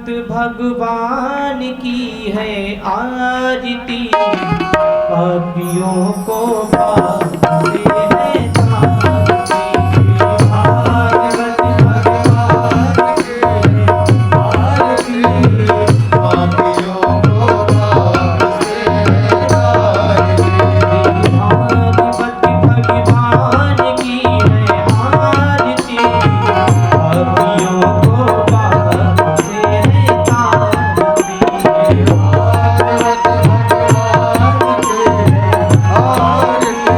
भक्त भगवान की है आरती, पापियों को पाप से है तारती। भागवत भगवान की है आरती, पापियों को पाप से है तारती। भागवत भगवान की है आरती, पापियों को पाप से है तारती। भागवत भगवान की है आरती,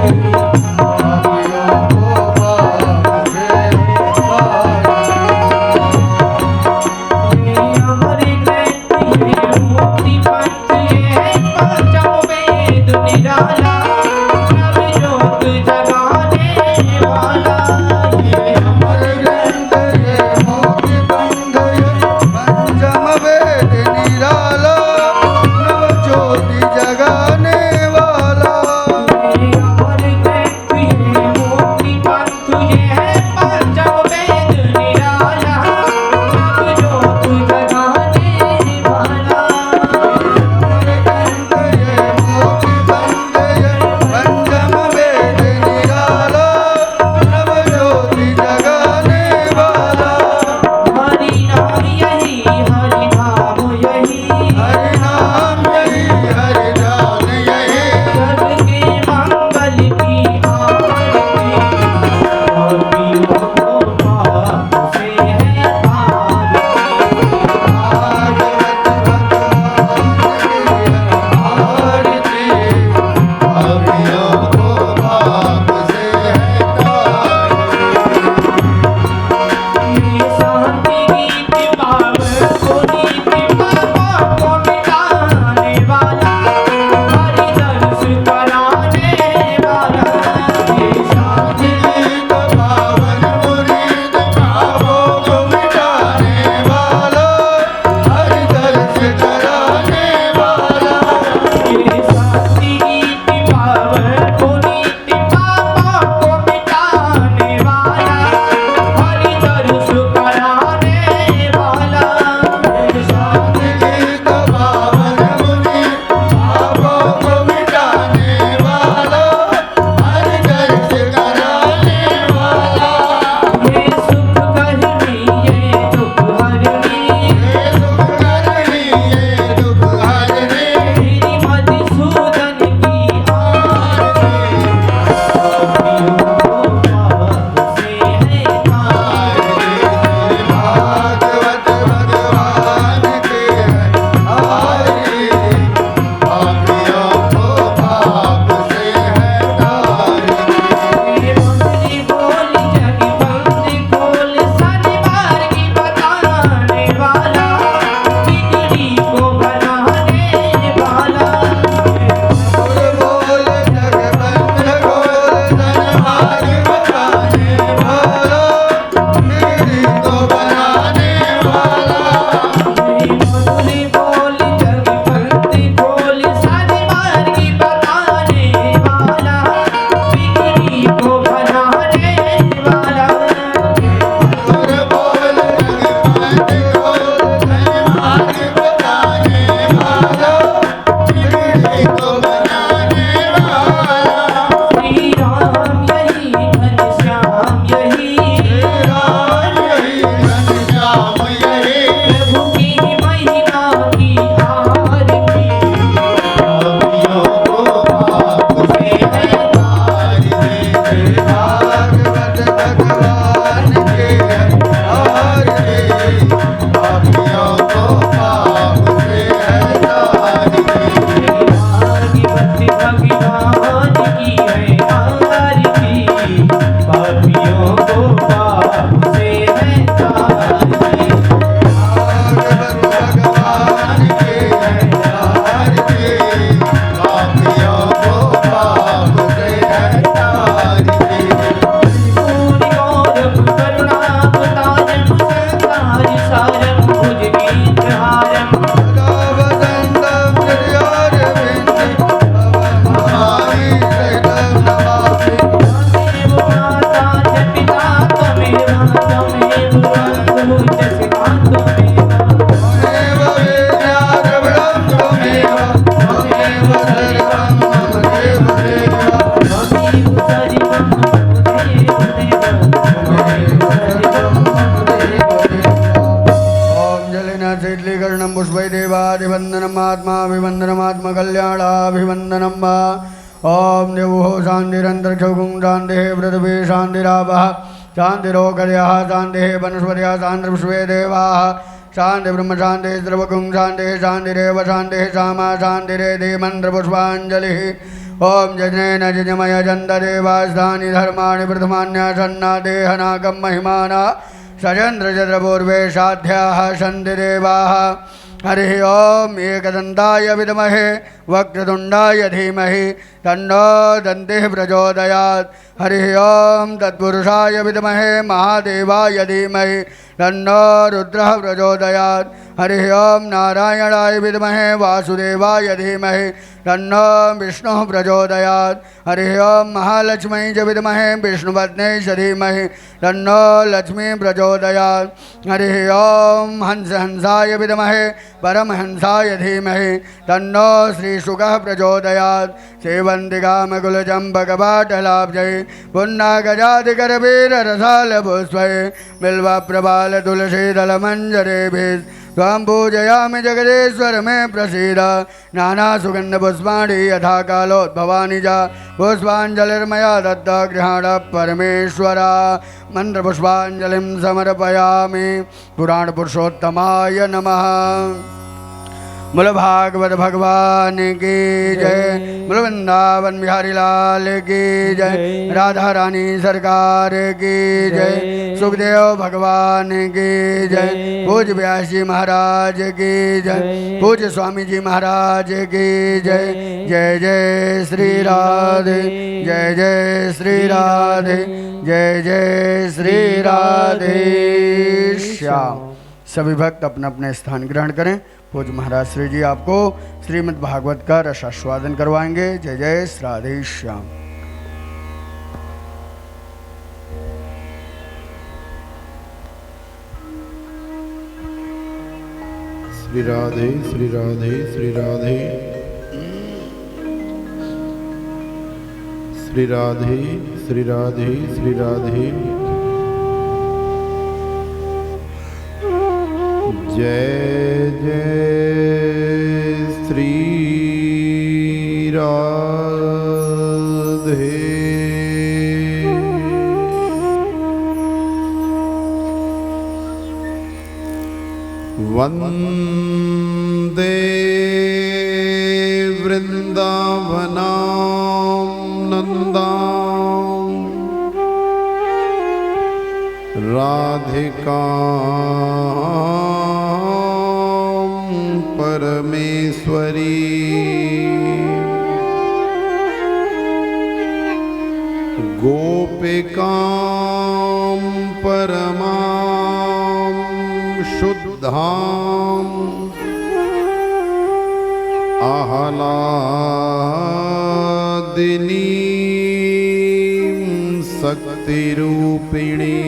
न शीतलीकरणं पुष्पै देवादिवन्दनम् आत्माभिवन्दनमात्मकल्याणाभिवन्दनम् ॐ देवो शान्तिरन्तरिक्षगुं शान्तिः पृथिवी शान्तिरापः शान्तिरोगर्यः शान्तिः वनस्पतयः शान्तिर्विश्वे देवाः शान्ति ब्रह्म शान्ति द्रवगुं शान्ति शान्तिरेव शान्तिः सामा शान्तिरेधि मन्त्रपुष्पाञ्जलिः ॐ यज्ञेन यजमय जन्तदेवास्तानि धर्माणि प्रथमान्यासन्ना देहनाकं महिमाना सचन्द्रचन्द्रपूर्वे साध्याः सन्ति देवाः हरिः ॐ एकदन्ताय विद्महे वक्रतुण्डाय धीमहि तन्नो दन्तिः प्रचोदयात् हरिः ॐ तत्पुरुषाय विद्महे महादेवाय धीमहि तन्नो रुद्रः प्रचोदयात् हरिः ॐ नारायणाय विद्महे वासुदेवाय धीमहि तन्नो विष्णुः प्रचोदयात् हरिः ॐ महालक्ष्मै च विद्महे विष्णुपत्न्यै च धीमहि तन्नो लक्ष्मी प्रचोदयात् हरिः ॐ हंसाय विद्महे परमहंसाय धीमहि तन्नो श्रीशुकः प्रचोदयात् सेवन्तिकामकुलचम्पकपाटलाब्जै पुन्नागजातिकरवीररसालपुष्पै बिल्वप्रबालतुलसीदलमञ्जरेभिः त्वां पूजयामि जगदीश्वर मे प्रसीद नानासुगन्धपुष्पाणि यथा कालोद्भवानि च पुष्पाञ्जलिर्मया दत्ता गृहाण परमेश्वर मन्त्रपुष्पाञ्जलिं समर्पयामि पुराणपुरुषोत्तमाय नमः। बोल भागवत भगवान की जय, बोल वृंदावन बिहारी लाल की जय, राधा रानी सरकार की जय, सुखदेव भगवान की जय, पूज्य व्यास जी महाराज की जय, पूज्य स्वामी जी महाराज की जय। जय जय श्री राधे, जय जय श्री राधे, जय जय श्री राधे श्याम। सभी भक्त अपना अपने स्थान ग्रहण करें। पूज्य महाराज श्री जी आपको श्रीमद् भागवत का रसास्वादन करवाएंगे। जय जय राधे श्याम। श्री राधे श्री राधे श्री राधे श्री राधे श्री राधे श्री राधे। जय जय श्री राधे। वंदे वृंदावनां नंदां राधिका परमेश्वरी गोपिकां परमां शुद्धां आह्लादिनीं शक्तिरूपिणी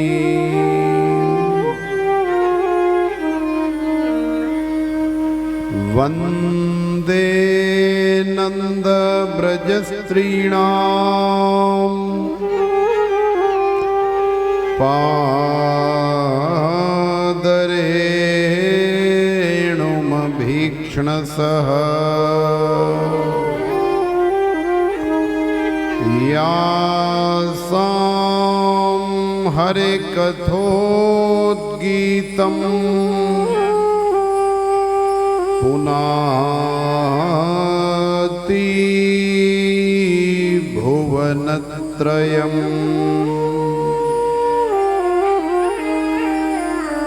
वंदे नंद ब्रजस्त्रीणां पादरेणुमभीक्ष्णसः यासां हरे कथोद्गीतम् पुनाति भुवनत्रयम्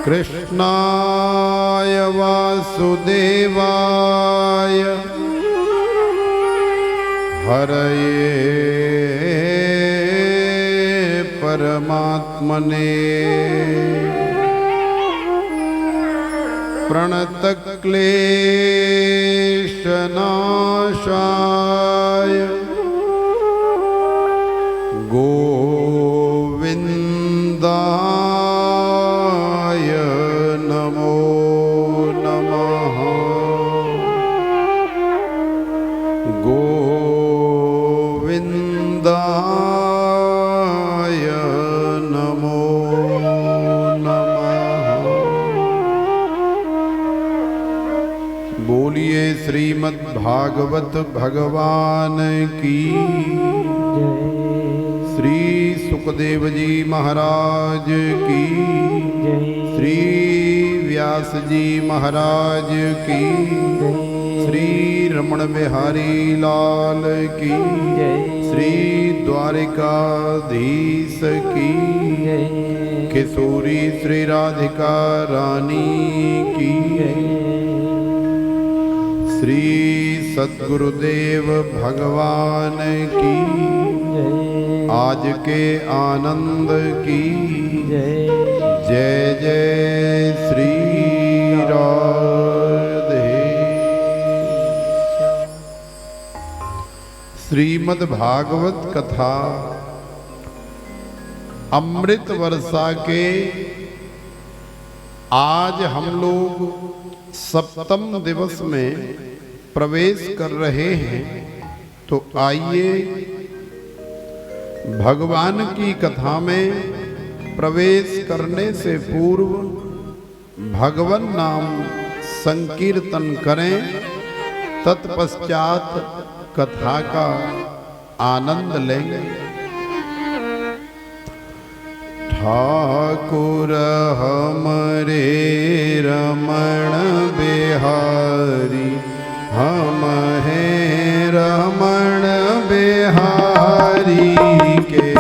कृष्णाय वासुदेवाय हरये परमात्मने प्रणतक्लेशनाशाय गोविन्दाय नमो नमः। गोविन्दाय नमो नमः। बोलिए श्रीमद् भागवत भगवान की। श्री सुखदेव जी महाराज की। श्री व्यास जी महाराज की। श्री रमण बिहारी लाल की। श्री द्वारिकाधीश की। किशोरी श्री राधिका रानी की। श्री सद्गुरुदेव भगवान की। आज के आनंद की। जय जय श्री राधे। श्रीमद् भागवत कथा अमृत वर्षा के आज हम लोग सप्तम दिवस में प्रवेश कर रहे हैं। तो आइए भगवान की कथा में प्रवेश करने से पूर्व भगवान नाम संकीर्तन करें। तत्पश्चात कथा का आनंद लेंगे। ठाकुर हमरे रमण बिहारी। हम हैं रमण बिहारी के।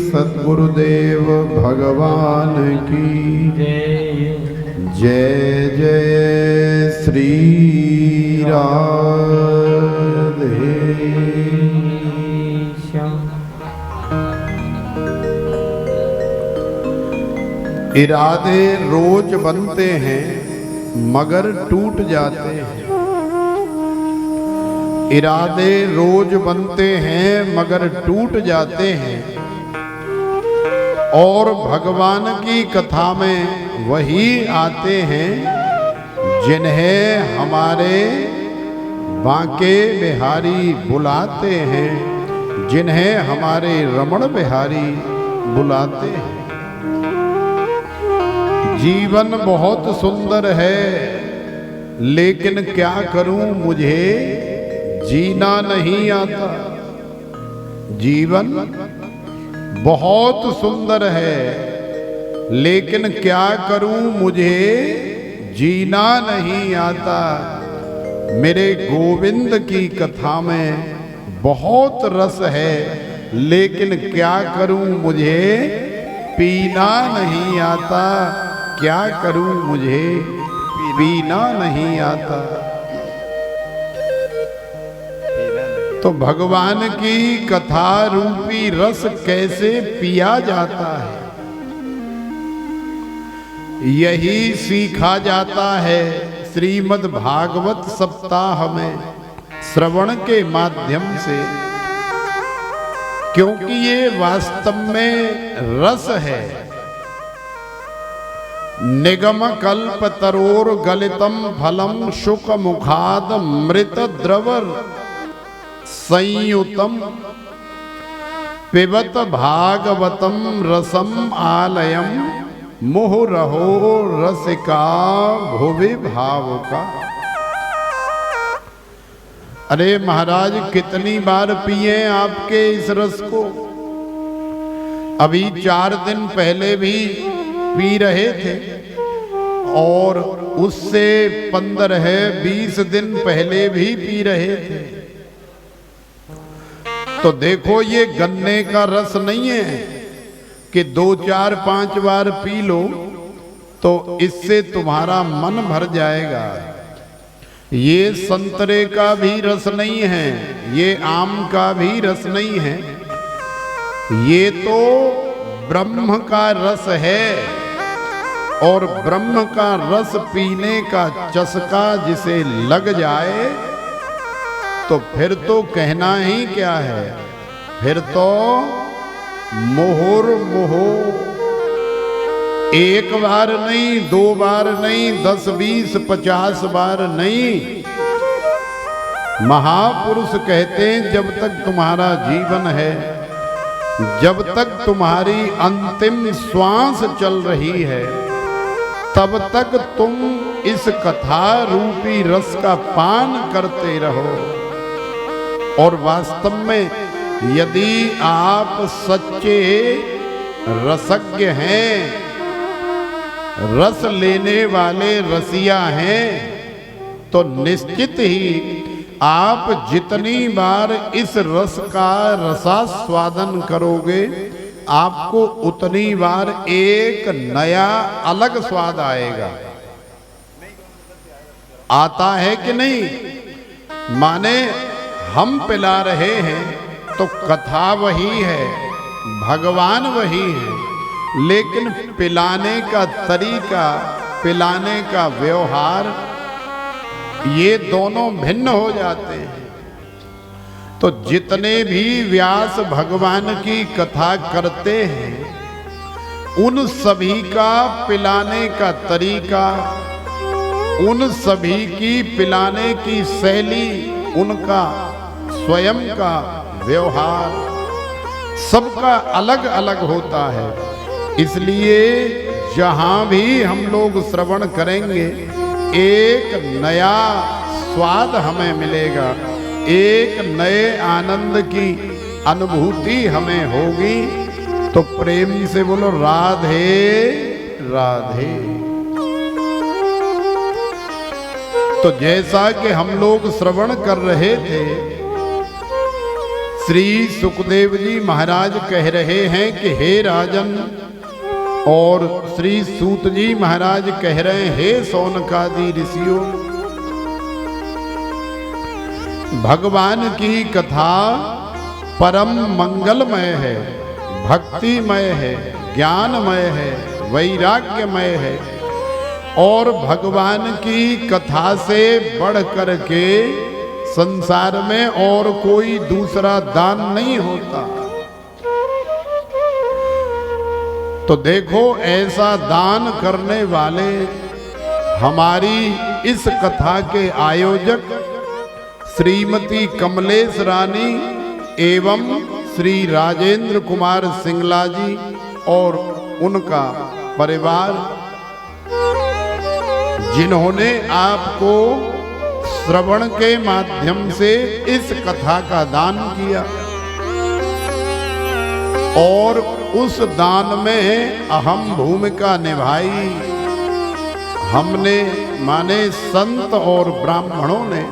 सद्गुरुदेव भगवान की जय जय श्री राधे। इरादे रोज बनते हैं मगर टूट जाते हैं। इरादे रोज बनते हैं मगर टूट जाते हैं। और भगवान की कथा में वही आते हैं जिन्हें हमारे बांके बिहारी बुलाते हैं, जिन्हें हमारे रमण बिहारी बुलाते हैं। जीवन बहुत सुंदर है लेकिन क्या करूं मुझे जीना नहीं आता। जीवन बहुत सुंदर है लेकिन क्या करूं मुझे जीना नहीं आता। मेरे गोविंद की कथा में बहुत रस है लेकिन क्या करूं मुझे पीना नहीं आता। क्या करूं मुझे पीना नहीं आता। तो भगवान की कथा रूपी रस कैसे पिया जाता है यही सीखा जाता है श्रीमद् भागवत सप्ताह में श्रवण के माध्यम से, क्योंकि ये वास्तव में रस है। निगम कल्प तरोर गलितम फलम शुक मुखाद मृत द्रवर संयुतम पिबत भागवतम रसम आलयम मुहुरहो रसिका भुवि भावुका। अरे महाराज कितनी बार पिए आपके इस रस को। अभी 4 दिन पहले भी पी रहे थे और उससे 15-20 दिन पहले भी पी रहे थे। तो देखो ये गन्ने का रस नहीं है कि 2, 4, 5 बार पी लो तो इससे तुम्हारा मन भर जाएगा। ये संतरे का भी रस नहीं है, ये आम का भी रस नहीं है, ये तो ब्रह्म का रस है। और ब्रह्म का रस पीने का चस्का जिसे लग जाए तो फिर तो कहना ही क्या है, फिर तो मुहुर्मुहु। 1 बार नहीं, 2 बार नहीं, 10, 20, 50 बार नहीं। महापुरुष कहते हैं जब तक तुम्हारा जीवन है, जब तक तुम्हारी अंतिम श्वास चल रही है, तब तक तुम इस कथा रूपी रस का पान करते रहो। और वास्तव में यदि आप सच्चे रसज्ञ हैं, रस लेने वाले रसिया हैं, तो निश्चित ही आप जितनी बार इस रस का रसास्वादन करोगे, आपको उतनी बार एक नया अलग स्वाद आएगा। आता है कि नहीं? माने हम पिला रहे हैं तो कथा वही है, भगवान वही है, लेकिन पिलाने का तरीका, पिलाने का व्यवहार, ये दोनों भिन्न हो जाते हैं। तो जितने भी व्यास भगवान की कथा करते हैं, उन सभी का पिलाने का तरीका, उन सभी की पिलाने की शैली, उनका स्वयं का व्यवहार सबका अलग अलग होता है। इसलिए जहां भी हम लोग श्रवण करेंगे, एक नया स्वाद हमें मिलेगा, एक नए आनंद की अनुभूति हमें होगी। तो प्रेम से बोलो राधे राधे। तो जैसा कि हम लोग श्रवण कर रहे थे, श्री सुखदेव जी महाराज कह रहे हैं कि हे राजन, और श्री सूत जी महाराज कह रहे हैं हे सौनकादि ऋषियों, भगवान की कथा परम मंगलमय है, भक्तिमय है, ज्ञानमय है, वैराग्यमय है। और भगवान की कथा से बढ़ कर के संसार में और कोई दूसरा दान नहीं होता। तो देखो, ऐसा दान करने वाले हमारी इस कथा के आयोजक श्रीमती कमलेश रानी एवं श्री राजेंद्र कुमार सिंगला जी और उनका परिवार, जिन्होंने आपको श्रवण के माध्यम से इस कथा का दान किया, और उस दान में अहम भूमिका निभाई हमने, माने संत और ब्राह्मणों ने।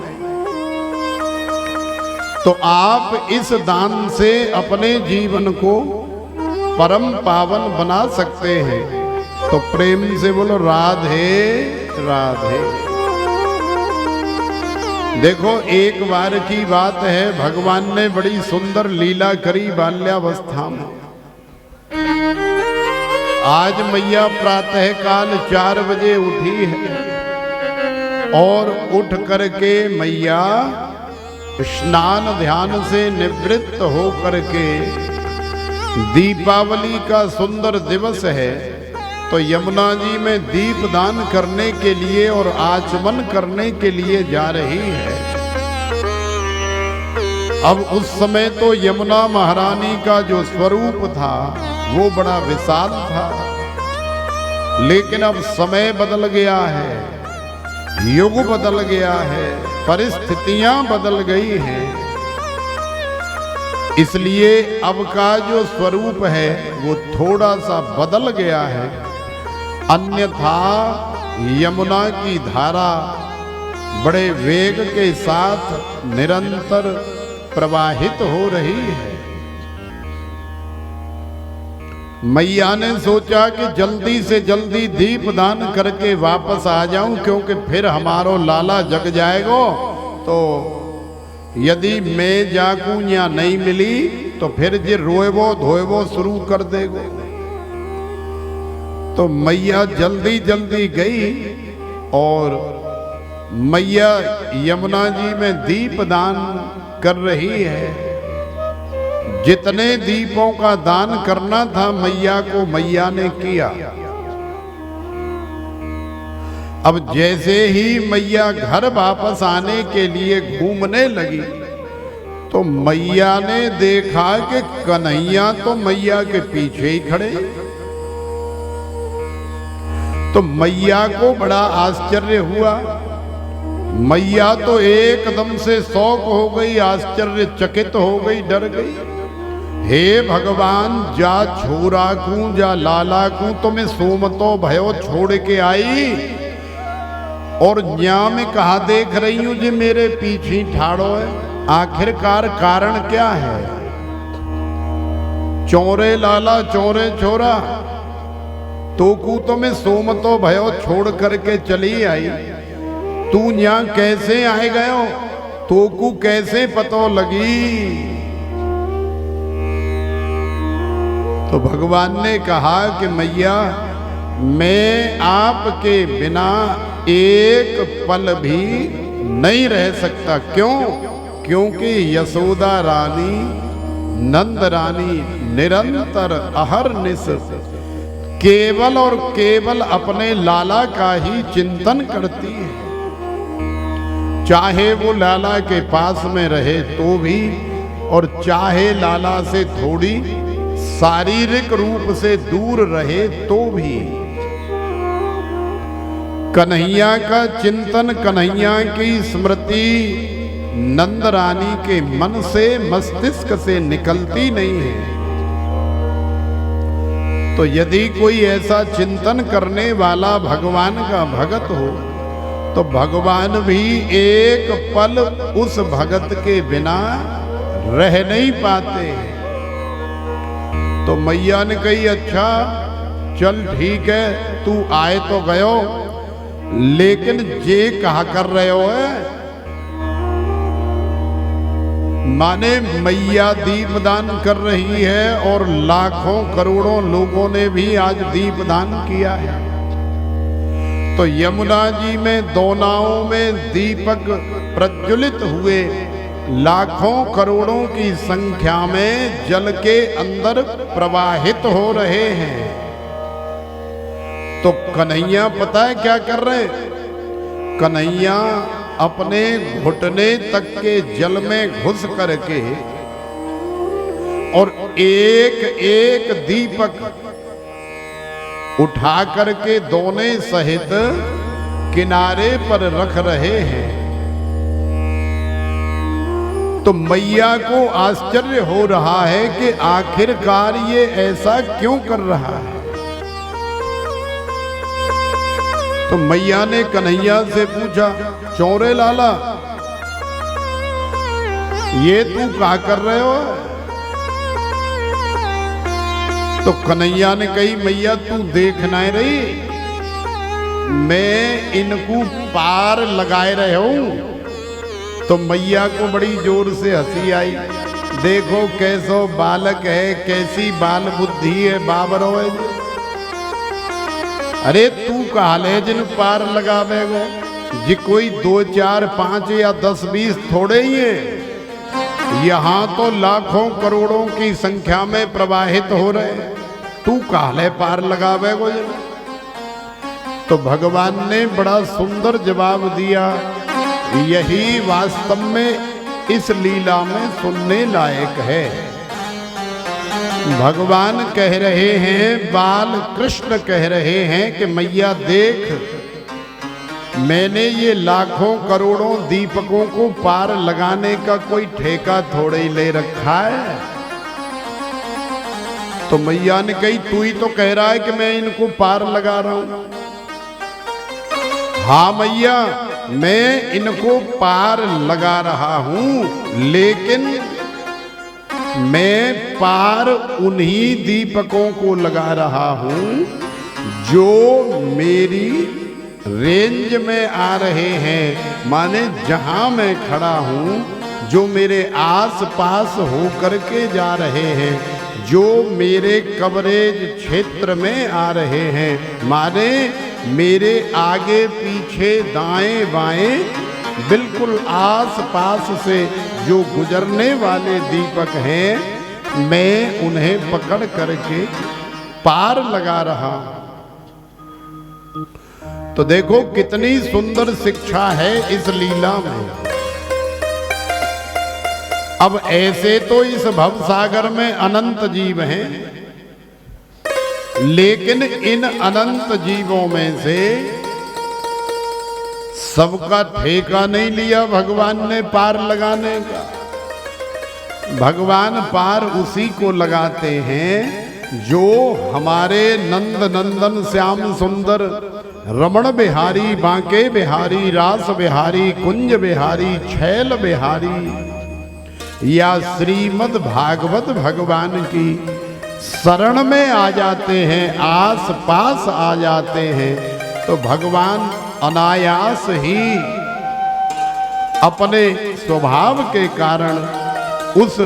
तो आप इस दान से अपने जीवन को परम पावन बना सकते हैं। तो प्रेम से बोलो राधे राधे। देखो, एक बार की बात है, भगवान ने बड़ी सुंदर लीला करी बाल्यावस्था में। आज मैया प्रातः काल 4 बजे उठी है, और उठ करके मैया स्नान ध्यान से निवृत्त हो करके, दीपावली का सुंदर दिवस है, तो यमुना जी में दीपदान करने के लिए और आचमन करने के लिए जा रही है। अब उस समय तो यमुना महारानी का जो स्वरूप था वो बड़ा विशाल था, लेकिन अब समय बदल गया है, युग बदल गया है, परिस्थितियां बदल गई हैं। इसलिए अब का जो स्वरूप है वो थोड़ा सा बदल गया है। अन्यथा यमुना की धारा बड़े वेग के साथ निरंतर प्रवाहित हो रही है। मैया ने सोचा कि जल्दी से जल्दी दीपदान करके वापस आ जाऊं, क्योंकि फिर हमारो लाला जग जाएगो। तो यदि मैं जागूं या नहीं मिली तो फिर जे रोएबो धोएबो शुरू कर देगो। तो मैया जल्दी जल्दी गई और मैया यमुना जी में दीपदान कर रही है। जितने दीपों का दान करना था मैया को, मैया ने किया। अब जैसे ही मैया घर वापस आने के लिए घूमने लगी तो मैया ने देखा कि कन्हैया तो मैया के पीछे ही खड़े। तो मैया को बड़ा आश्चर्य हुआ। मैया तो एकदम से शौक हो गई, आश्चर्यचकित हो गई, डर गई। हे भगवान, जा छोरा कू जा लाला कू तुम्हें सोमतो भयो छोड़ के आई, और न्या में कहा देख रही हूं जी मेरे पीछे ठाड़ो है। आखिरकार कारण क्या है? चौरे लाला चौरे छोरा, तो कू तुम्हें सोमतो भयो छोड़ करके चली आई, तू न्या कैसे आए गयो, तो कू कैसे पतो लगी? तो भगवान ने कहा कि मैया, मैं आपके बिना एक पल भी नहीं रह सकता। क्यों? क्योंकि यशोदा रानी नंद रानी निरंतर अहरनिश केवल और केवल अपने लाला का ही चिंतन करती है। चाहे वो लाला के पास में रहे तो भी, और चाहे लाला से थोड़ी शारीरिक रूप से दूर रहे तो भी। कन्हैया का चिंतन, कन्हैया की स्मृति नंद रानी के मन से, मस्तिष्क से निकलती नहीं है। तो यदि कोई ऐसा चिंतन करने वाला भगवान का भगत हो तो भगवान भी एक पल उस भगत के बिना रह नहीं पाते। तो मैया ने कही अच्छा चल ठीक है, तू आए तो गयो, लेकिन जे कहा कर रहे हो है? माने मैया दीपदान कर रही है और लाखों करोड़ों लोगों ने भी आज दीपदान किया है। तो यमुना जी में दोनाओं में दीपक प्रज्वलित हुए, लाखों करोड़ों की संख्या में जल के अंदर प्रवाहित हो रहे हैं। तो कन्हैया पता है क्या कर रहे? कन्हैया अपने घुटने तक के जल में घुस करके और एक एक दीपक उठा करके दोने सहित किनारे पर रख रहे हैं। तो मैया को आश्चर्य हो रहा है कि आखिरकार ये ऐसा क्यों कर रहा है। तो मैया ने कन्हैया से पूछा, चौरे लाला ये तू क्या कर रहे हो? तो कन्हैया ने कही, मैया तू देख नहीं रही, मैं इनको पार लगाए रहे हूं। तो मैया को बड़ी जोर से हंसी आई। देखो कैसो बालक है, कैसी बाल बुद्धि है बाबरो है। अरे तू काल है जिन पार लगावेगो? जी कोई 2, 4, 5 या 10, 20 थोड़े ही है, यहाँ तो लाखों करोड़ों की संख्या में प्रवाहित हो रहे। तू काल है पार लगावेगो? तो भगवान ने बड़ा सुंदर जवाब दिया। यही वास्तव में इस लीला में सुनने लायक है। भगवान कह रहे हैं, बाल कृष्ण कह रहे हैं कि मैया देख, मैंने ये लाखों करोड़ों दीपकों को पार लगाने का कोई ठेका थोड़े ही ले रखा है। तो मैया ने कही, तू ही तो कह रहा है कि मैं इनको पार लगा रहा हूं। हाँ मैया, मैं इनको पार लगा रहा हूं, लेकिन मैं पार उन्हीं दीपकों को लगा रहा हूं जो मेरी रेंज में आ रहे हैं। माने जहां मैं खड़ा हूं, जो मेरे आस पास होकर के जा रहे हैं, जो मेरे कवरेज क्षेत्र में आ रहे हैं, माने मेरे आगे पीछे दाएं बाएं बिल्कुल आस पास से जो गुजरने वाले दीपक हैं, मैं उन्हें पकड़ करके पार लगा रहा हूं। तो देखो कितनी सुंदर शिक्षा है इस लीला में। अब ऐसे तो इस भवसागर में अनंत जीव हैं, लेकिन इन अनंत जीवों में से सबका ठेका नहीं लिया भगवान ने पार लगाने का। भगवान पार उसी को लगाते हैं जो हमारे नंद नंदन श्याम सुंदर रमण बिहारी, बांके बिहारी, रास बिहारी, कुंज बिहारी, छैल बिहारी या श्रीमद् भागवत भगवान की शरण में आ जाते हैं, आस पास आ जाते हैं, तो भगवान अनायास ही अपने स्वभाव के कारण उस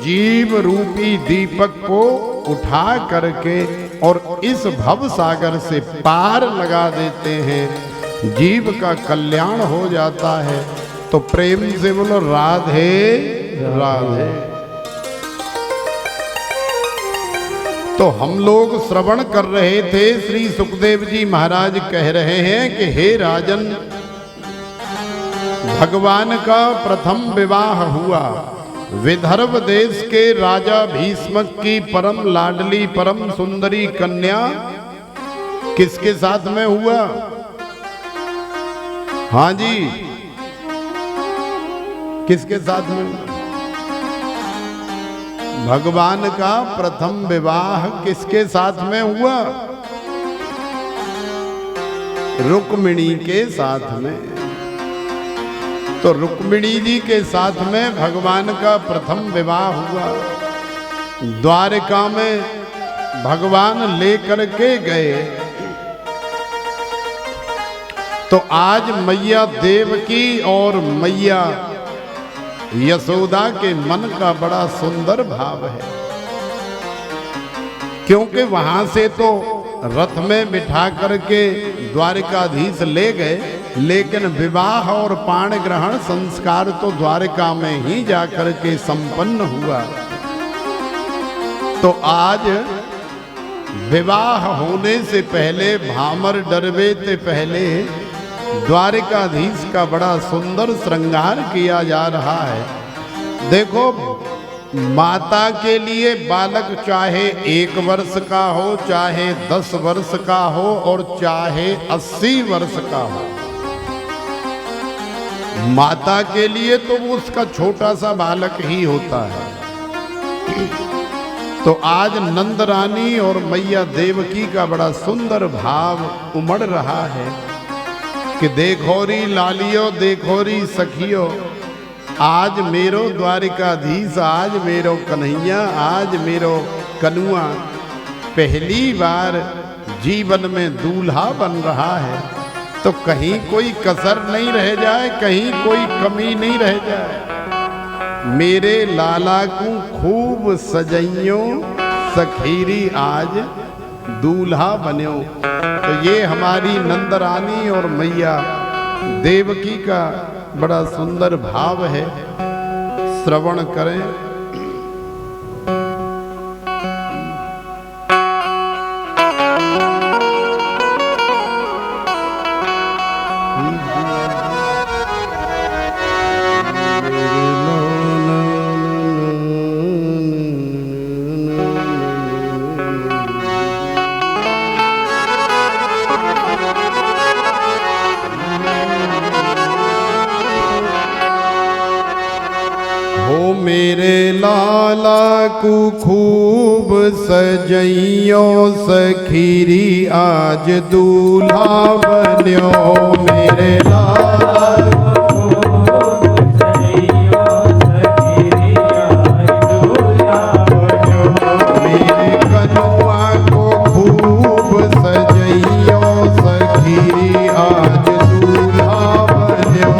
जीव रूपी दीपक को उठा करके और इस भव सागर से पार लगा देते हैं। जीव का कल्याण हो जाता है। तो प्रेम से बोलो राधे राधे। तो हम लोग श्रवण कर रहे थे, श्री सुखदेव जी महाराज कह रहे हैं कि हे राजन, भगवान का प्रथम विवाह हुआ विदर्भ देश के राजा भीष्मक की परम लाडली परम सुंदरी कन्या किसके साथ में हुआ? हाँ जी, किसके साथ में? भगवान का प्रथम विवाह किसके साथ में हुआ? रुक्मिणी के साथ में। तो रुक्मिणी जी के साथ में भगवान का प्रथम विवाह हुआ। द्वारिका में भगवान लेकर के गए। तो आज मैया देवकी और मैया यशोदा के मन का बड़ा सुंदर भाव है, क्योंकि वहां से तो रथ में बिठा करके द्वारिकाधीश ले गए, लेकिन विवाह और पाण ग्रहण संस्कार तो द्वारिका में ही जाकर के संपन्न हुआ। तो आज विवाह होने से पहले, भामर डरवे से पहले द्वारिकाधीश का बड़ा सुंदर श्रृंगार किया जा रहा है। देखो, माता के लिए बालक चाहे 1 वर्ष का हो, चाहे 10 वर्ष का हो और चाहे 80 वर्ष का हो, माता के लिए तो वो उसका छोटा सा बालक ही होता है। तो आज नंद रानी और मैया देवकी का बड़ा सुंदर भाव उमड़ रहा है कि देखो री लालियो, देखो री सखियो, आज मेरो द्वारिकाधीश, आज मेरो कन्हैया, आज मेरो कनुआ पहली बार जीवन में दूल्हा बन रहा है। तो कहीं कोई कसर नहीं रह जाए, कहीं कोई कमी नहीं रह जाए। मेरे लाला को खूब सजइयो, सखीरी आज दूल्हा बन्यो। तो ये हमारी नंदरानी और मैया देवकी का बड़ा सुंदर भाव है। श्रवण करें। हो मेरे लाला को खूब सजइयो सखीरी आज दूल्हा बन्यो मेरे लाला मेरे कनुआ को खूब सजइयो सखीरी आज दूल्हा बन्यो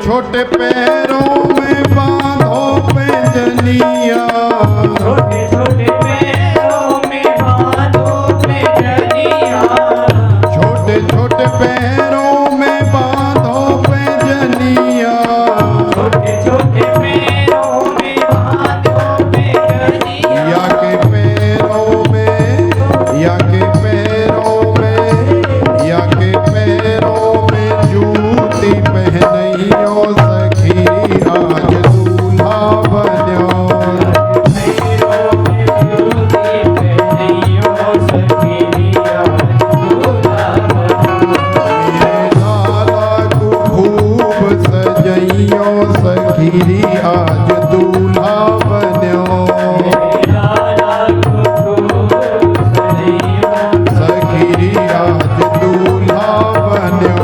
छोटे पैरों में बांधो पैंजनिया छोटे छोटे पैरों में बांधो पैंजनिया छोटे छोटे पैरों में बांधो पैंजनिया छोटे छोटे पैरों में बांधो पैंजनिया या के पैरों में या के पैरों में या के पैरों में जूती पहनइयो सखीरी आज दूल्हा बन्यो मेरे लाला को खूब सजइयो सखीरी आज दूल्हा बन्यो सखीरी आज दूल्हा बन्यो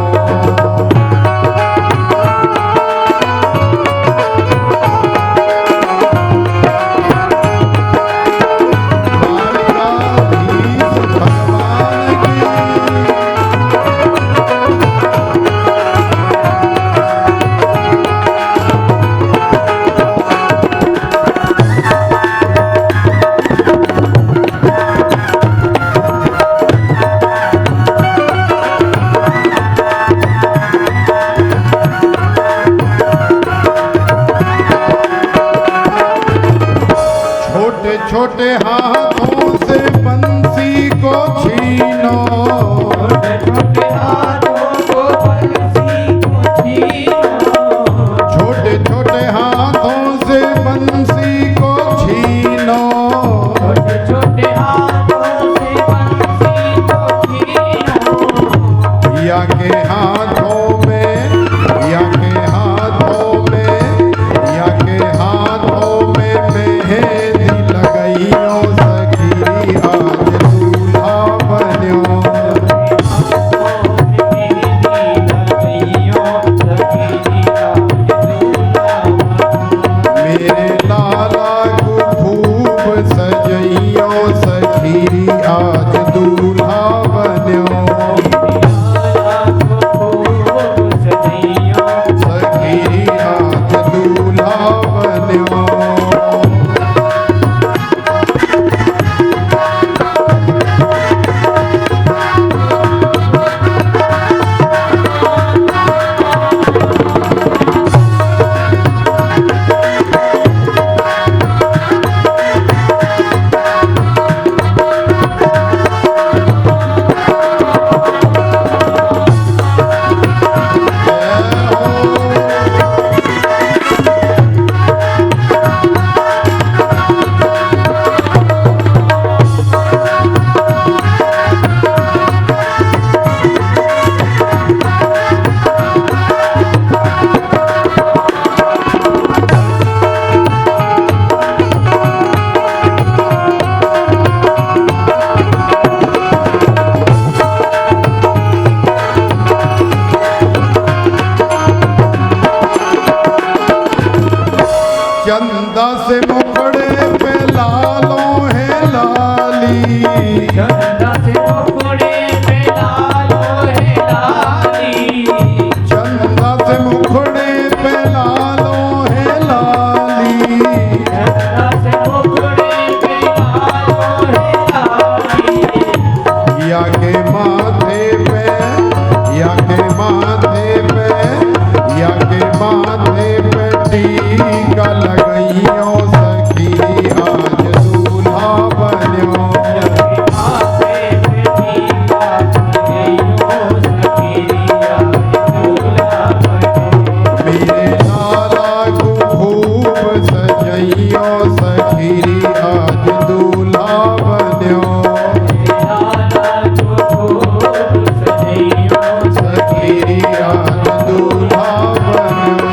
द्वारकाधीश भगवान की छोटे छोटे हाथों से बंसी को छीनो छोटे छोटे हाथों से बंसी को छीनो या के हाथों में या के हाथों में या के हाथों में मेहंदी लगइयो सखी आज दूल्हा बन्यो मेरे लाला को खूब सजइयो सखी आज दूल्हा बन्यो चंदा से मुखड़े पे लालों है लाली, चंदा से मुखड़े पे लालों है लाली, चंदा से मुखड़े पे लालों है लाली, चंदा से मुखड़े पे लालों है लाली, या के माथे पे, या के माथे पे, या के माथे पे टीका लगइयो सखी आज दूल्हा बन्यो, माथे पे टीका लगइयो सखी आज दूल्हा बन्यो, मेरे लाला को खूब सजइयो सखी आज दूल्हा बन्यो, लाला को खूब सजइयो सखी आज दूल्हा बन्यो।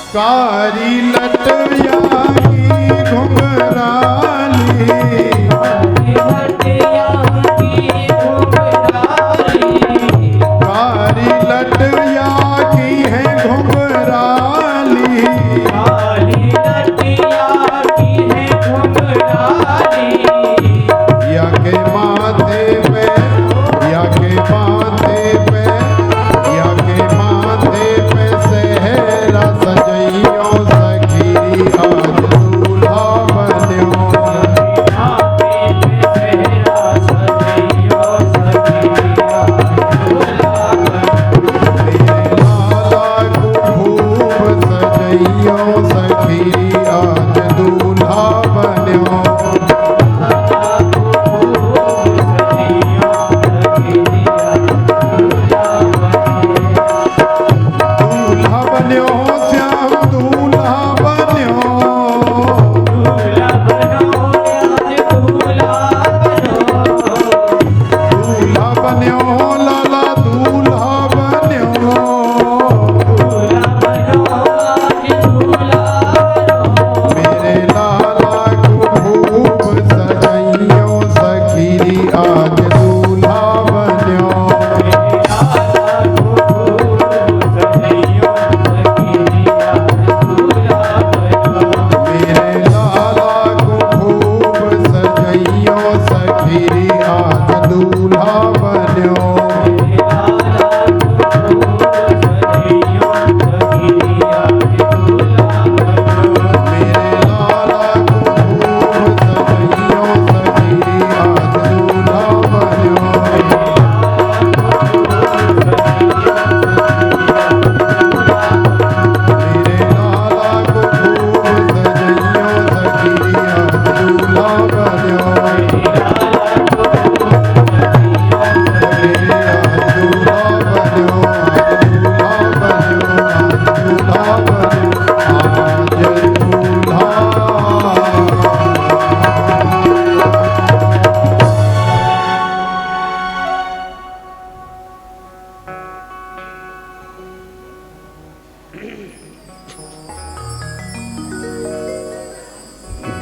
कारी लटया की घुंघराली, हटिया की घुंघराली, कारी लटया की है घुंघराली, काली लटिया की है घुंघराली, या के माथे पे, या के माथे पे, या के माथे पे सेहरा सजइयो सखी आज दूल्हा बन्यो, माथे पे सेहरा सजइयो सखी आज दूल्हा बन्यो, मेरे लाला को खूब सजइयो सखी आज दूल्हा बन्यो, दूल्हा बन्यो श्याम दूल्हा बन्यो, दूल्हा बनो आज दूल्हा बनो, दूल्हा बन्यो लाला दूल्हा बन्यो, दूल्हा बनो आज दूल्हा बनो, मेरे लाला को खूब सजइयो सखी आज दूल्हा बन्यो, मेरे लाला को खूब सजइयो सखी आज दूल्हा बन्यो, मेरे लाला को खूब सजइयो सखी आज दूल्हा बन्यो, मेरे लाला को खूब सजइयो सखी आज दूल्हा बन्यो, मेरे आज दूल्हा बन्यो, आज दूल्हा बन्यो, आज दूल्हा बन्यो, आज दूल्हा।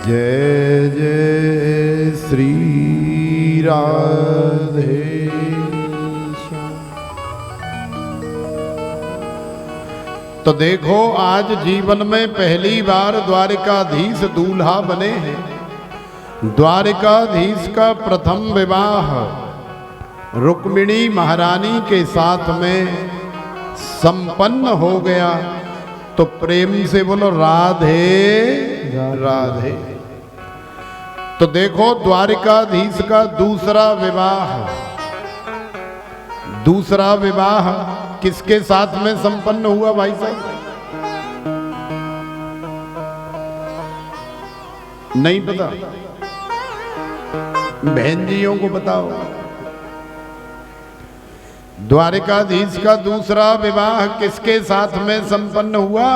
जय जय श्री राधे तो देखो आज जीवन में पहली बार द्वारिकाधीश दूल्हा बने हैं। द्वारिकाधीश का प्रथम विवाह रुक्मिणी महारानी के साथ में संपन्न हो गया। तो प्रेम से बोलो राधे राधे। तो देखो द्वारिकाधीश का दूसरा विवाह किसके साथ में संपन्न हुआ भाई साहब? नहीं पता? बहन जियों को बताओ। द्वारिकाधीश का दूसरा विवाह किसके साथ में संपन्न हुआ?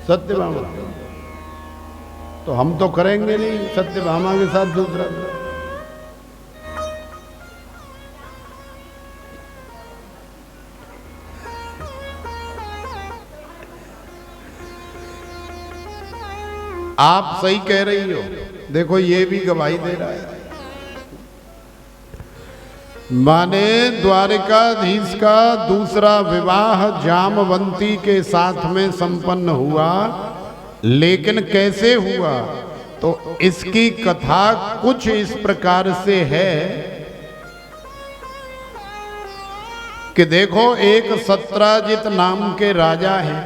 सत्यभामा। तो हम तो करेंगे नहीं सत्यभामा के साथ दूसरा। आप सही कह रही हो। देखो ये भी गवाही दे रहा है। माने द्वारिकाधीश का दूसरा विवाह जामवंती के साथ में संपन्न हुआ, लेकिन कैसे हुआ? तो इसकी कथा कुछ इस प्रकार से है कि देखो एक सत्राजित नाम के राजा हैं,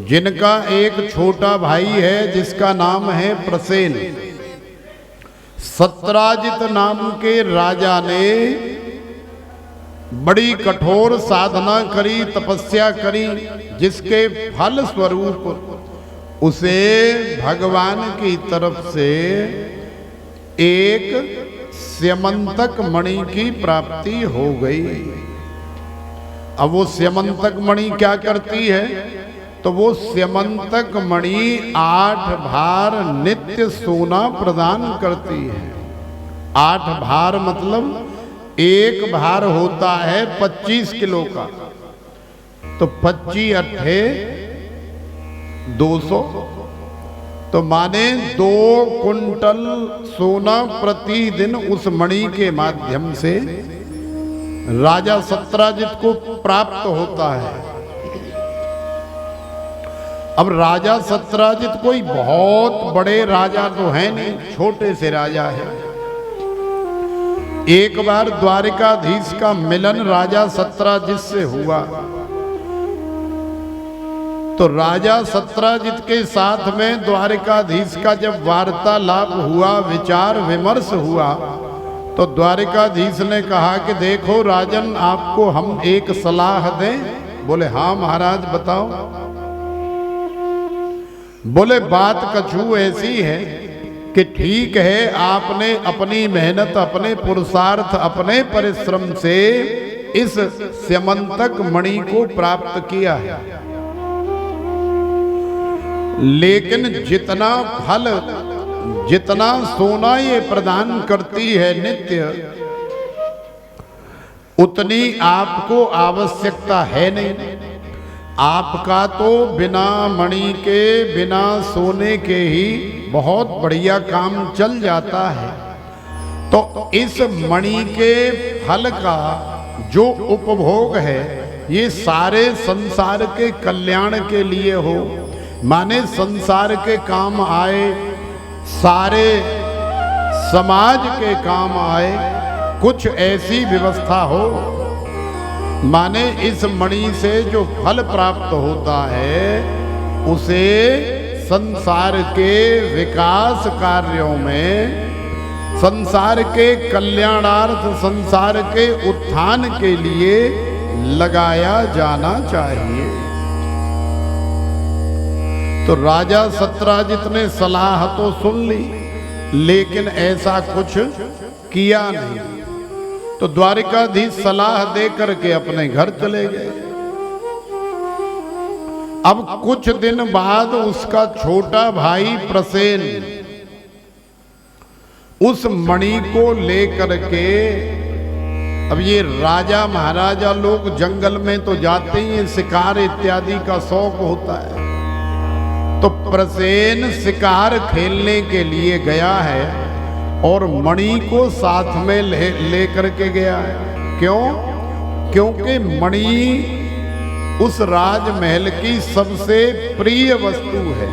जिनका एक छोटा भाई है जिसका नाम है प्रसेन। सत्राजित नाम के राजा ने बड़ी कठोर साधना करी, तपस्या करी, जिसके फल स्वरूप उसे भगवान की तरफ से एक स्यमंतक मणि की प्राप्ति हो गई। अब वो स्यमंतक मणि क्या करती है? तो वो स्यमंतक मणि 8 भार नित्य सोना प्रदान करती है। 8 भार मतलब एक भार होता है 25 किलो का, तो 25 अट्ठे 200, तो माने 2 कुंटल सोना प्रतिदिन उस मणि के माध्यम से राजा सत्राजित को प्राप्त होता है। अब राजा सत्राजित कोई बहुत बड़े राजा तो है नहीं, छोटे से राजा है। एक बार द्वारिकाधीश का मिलन राजा सत्राजित से हुआ, तो राजा सत्राजित के साथ में द्वारिकाधीश का जब वार्तालाप हुआ, विचार विमर्श हुआ, तो द्वारिकाधीश ने कहा कि देखो राजन, आपको हम एक सलाह दें। बोले हाँ महाराज बताओ। बोले बात कछु ऐसी है कि ठीक है आपने अपनी मेहनत, अपने पुरुषार्थ, अपने परिश्रम से इस स्यमंतक मणि को प्राप्त किया है, लेकिन जितना फल, जितना सोना ये प्रदान करती है नित्य, उतनी आपको आवश्यकता है नहीं। आपका तो बिना मणि के, बिना सोने के ही बहुत बढ़िया काम चल जाता है। तो इस मणि के फल का जो उपभोग है, ये सारे संसार के कल्याण के लिए हो, माने संसार के काम आए, सारे समाज के काम आए, कुछ ऐसी व्यवस्था हो, माने इस मणि से जो फल प्राप्त होता है उसे संसार के विकास कार्यों में, संसार के कल्याणार्थ, संसार के उत्थान के लिए लगाया जाना चाहिए। तो राजा सत्राजित ने सलाह तो सुन ली, लेकिन ऐसा कुछ किया नहीं। तो द्वारिकाधीश सलाह दे करके अपने घर चले गए। अब कुछ दिन बाद उसका छोटा भाई प्रसेन उस मणि को लेकर के, अब ये राजा महाराजा लोग जंगल में तो जाते ही हैं, शिकार इत्यादि का शौक होता है। तो प्रसेन शिकार खेलने के लिए गया है और मणि को साथ में ले करके गया है। क्यों? क्योंकि मणि उस राजमहल की सबसे प्रिय वस्तु है।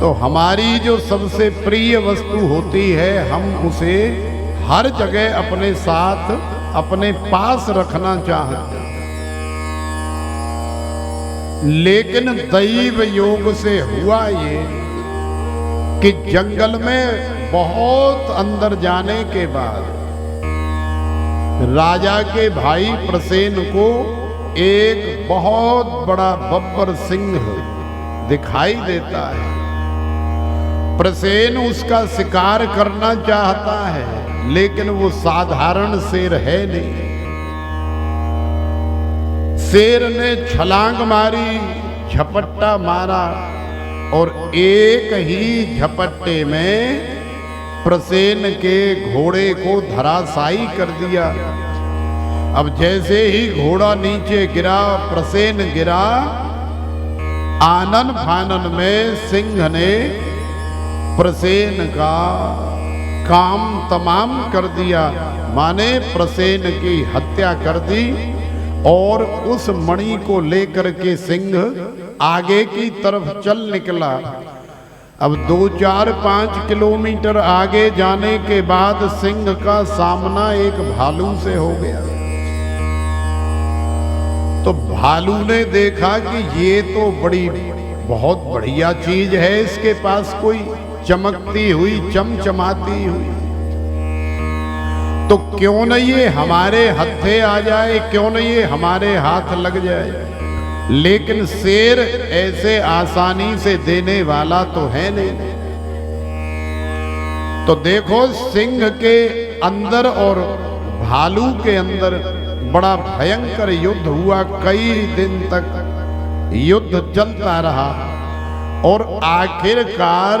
तो हमारी जो सबसे प्रिय वस्तु होती है, हम उसे हर जगह अपने साथ, अपने पास रखना चाहते हैं। लेकिन दैव योग से हुआ ये कि जंगल में बहुत अंदर जाने के बाद राजा के भाई प्रसेन को एक बहुत बड़ा बब्बर सिंह दिखाई देता है। प्रसेन उसका शिकार करना चाहता है, लेकिन वो साधारण शेर है नहीं। शेर ने छलांग मारी, झपट्टा मारा और एक ही झपट्टे में प्रसेन के घोड़े को धराशायी कर दिया। अब जैसे ही घोड़ा नीचे गिरा, प्रसेन गिरा, आनन फानन में सिंह ने प्रसेन का काम तमाम कर दिया, माने प्रसेन की हत्या कर दी। और उस मणि को लेकर के सिंह आगे की तरफ चल निकला। अब 2, 4, 5 किलोमीटर आगे जाने के बाद सिंह का सामना एक भालू से हो गया। तो भालू ने देखा कि ये तो बहुत बढ़िया चीज है, इसके पास कोई चमकती हुई, चमचमाती हुई, तो क्यों न ये हमारे हत्थे आ जाए, क्यों न ये हमारे हाथ लग जाए। लेकिन शेर ऐसे आसानी से देने वाला तो है नहीं। तो देखो, सिंह के अंदर और भालू के अंदर बड़ा भयंकर युद्ध हुआ। कई दिन तक युद्ध चलता रहा और आखिरकार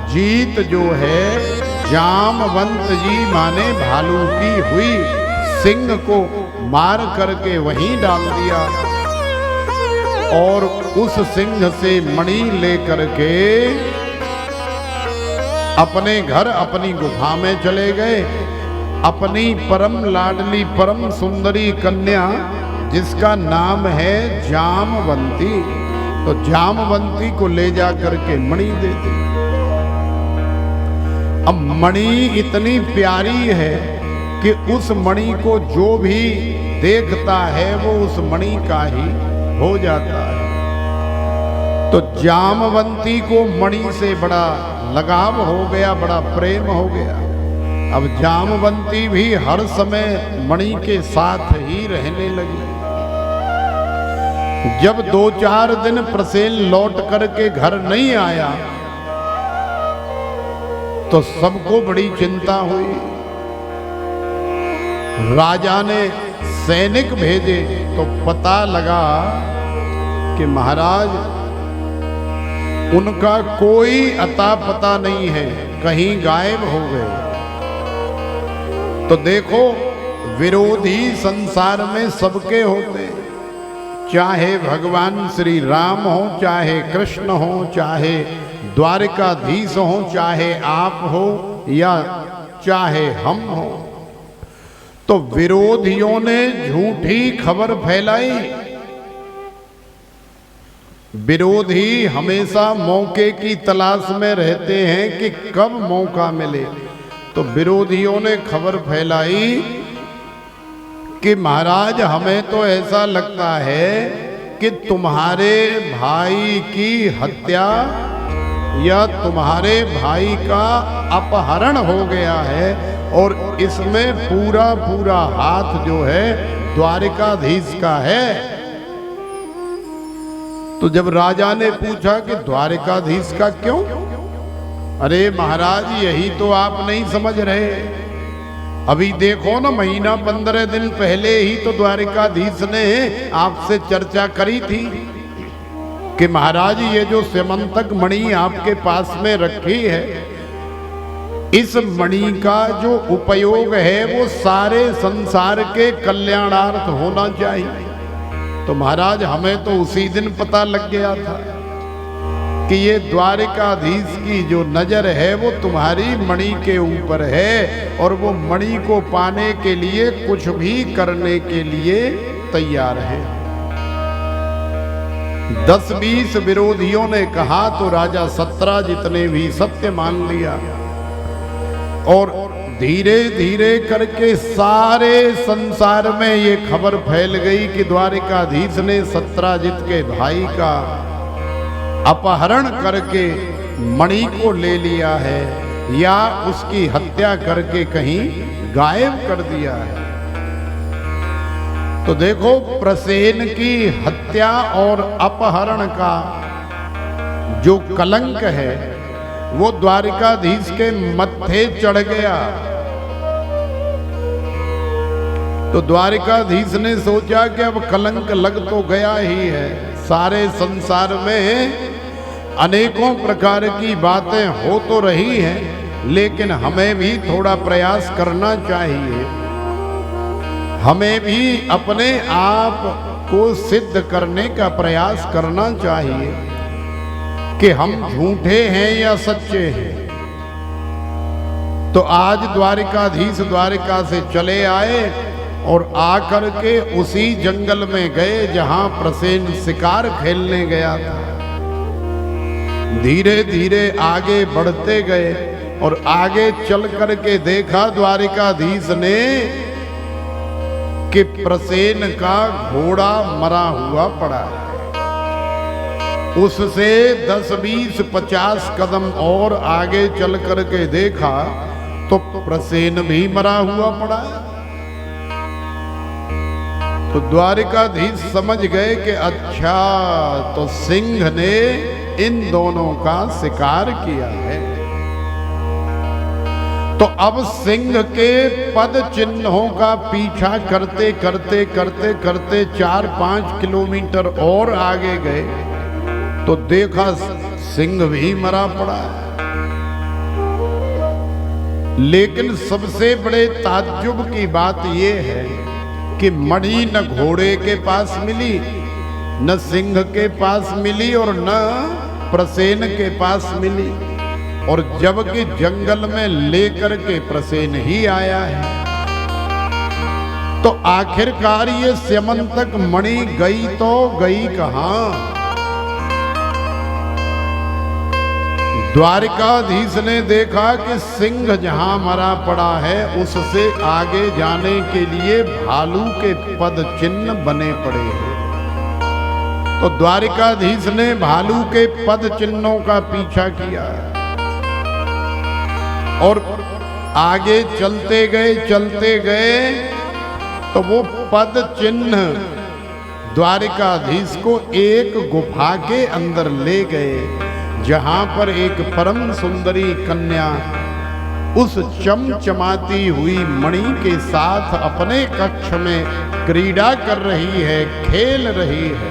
जीत जो है जामवंत जी माने भालू की हुई। सिंह को मार करके वहीं डाल दिया और उस सिंह से मणि लेकर के अपने घर, अपनी गुफा में चले गए। अपनी परम लाडली, परम सुंदरी कन्या जिसका नाम है जामवंती, तो जामवंती को ले जा करके मणि दे दी। अब मणि इतनी प्यारी है कि उस मणि को जो भी देखता है वो उस मणि का ही हो जाता है। तो जामवंती को मणि से बड़ा लगाव हो गया, बड़ा प्रेम हो गया। अब जामवंती भी हर समय मणि के साथ ही रहने लगी। जब 2-4 दिन प्रसेन लौट करके घर नहीं आया तो सबको बड़ी चिंता हुई। राजा ने सैनिक भेजे तो पता लगा कि महाराज उनका कोई अता पता नहीं है, कहीं गायब हो गए। तो देखो, विरोधी संसार में सबके होते, चाहे भगवान श्री राम हो, चाहे कृष्ण हो, चाहे द्वारिकाधीश हो, चाहे आप हो या चाहे हम हो। तो विरोधियों ने झूठी खबर फैलाई। विरोधी हमेशा मौके की तलाश में रहते हैं कि कब मौका मिले। तो विरोधियों ने खबर फैलाई कि महाराज हमें तो ऐसा लगता है कि तुम्हारे भाई की हत्या या तुम्हारे भाई का अपहरण हो गया है और इसमें पूरा पूरा हाथ जो है द्वारिकाधीश का है। तो जब राजा ने पूछा कि द्वारिकाधीश का क्यों? अरे महाराज, यही तो आप नहीं समझ रहे। अभी देखो ना, महीना 15 दिन पहले ही तो द्वारिकाधीश ने आपसे चर्चा करी थी कि महाराज ये जो स्यमंतक मणि आपके पास में रखी है, इस मणि का जो उपयोग है वो सारे संसार के कल्याणार्थ होना चाहिए। तो महाराज हमें तो उसी दिन पता लग गया था कि ये द्वारिकाधीश की जो नजर है वो तुम्हारी मणि के ऊपर है और वो मणि को पाने के लिए कुछ भी करने के लिए तैयार है। 10-20 विरोधियों ने कहा तो राजा 17 जितने भी सत्य मान लिया। और धीरे धीरे करके सारे संसार में ये खबर फैल गई कि द्वारिकाधीश ने सत्राजित के भाई का अपहरण करके मणि को ले लिया है या उसकी हत्या करके कहीं गायब कर दिया है। तो देखो, प्रसेन की हत्या और अपहरण का जो कलंक है वो द्वारिकाधीश के मत्थे चढ़ गया। तो द्वारिकाधीश ने सोचा कि अब कलंक लग तो गया ही है, सारे संसार में अनेकों प्रकार की बातें हो तो रही हैं, लेकिन हमें भी थोड़ा प्रयास करना चाहिए। हमें भी अपने आप को सिद्ध करने का प्रयास करना चाहिए कि हम झूठे हैं या सच्चे हैं। तो आज द्वारिकाधीश द्वारिका से चले आए और आकर के उसी जंगल में गए जहां प्रसेन शिकार खेलने गया था। धीरे धीरे आगे बढ़ते गए और आगे चल करके देखा द्वारिकाधीश ने कि प्रसेन का घोड़ा मरा हुआ पड़ा है। उससे 10, 20, 50 कदम और आगे चल करके देखा तो प्रसेन भी मरा हुआ पड़ा है। तो द्वारिकाधीश समझ गए कि अच्छा, तो सिंह ने इन दोनों का शिकार किया है। तो अब सिंह के पद चिन्हों का पीछा करते करते करते करते 4-5 किलोमीटर और आगे गए तो देखा सिंह भी मरा पड़ा है। लेकिन सबसे बड़े ताज्जुब की बात यह है कि मणि न घोड़े के पास मिली, न सिंह के पास मिली और न प्रसेन के पास मिली, और जबकि जंगल में लेकर के प्रसेन ही आया है। तो आखिरकार ये स्यमंतक मणि गई तो गई कहां? द्वारिकाधीश ने देखा कि सिंह जहां मरा पड़ा है उससे आगे जाने के लिए भालू के पद चिन्ह बने पड़े हैं। तो द्वारिकाधीश ने भालू के पद चिन्हों का पीछा किया और आगे चलते गए तो वो पद चिन्ह द्वारिकाधीश को एक गुफा के अंदर ले गए, जहां पर एक परम सुंदरी कन्या उस चमचमाती हुई मणि के साथ अपने कक्ष में क्रीड़ा कर रही है, खेल रही है।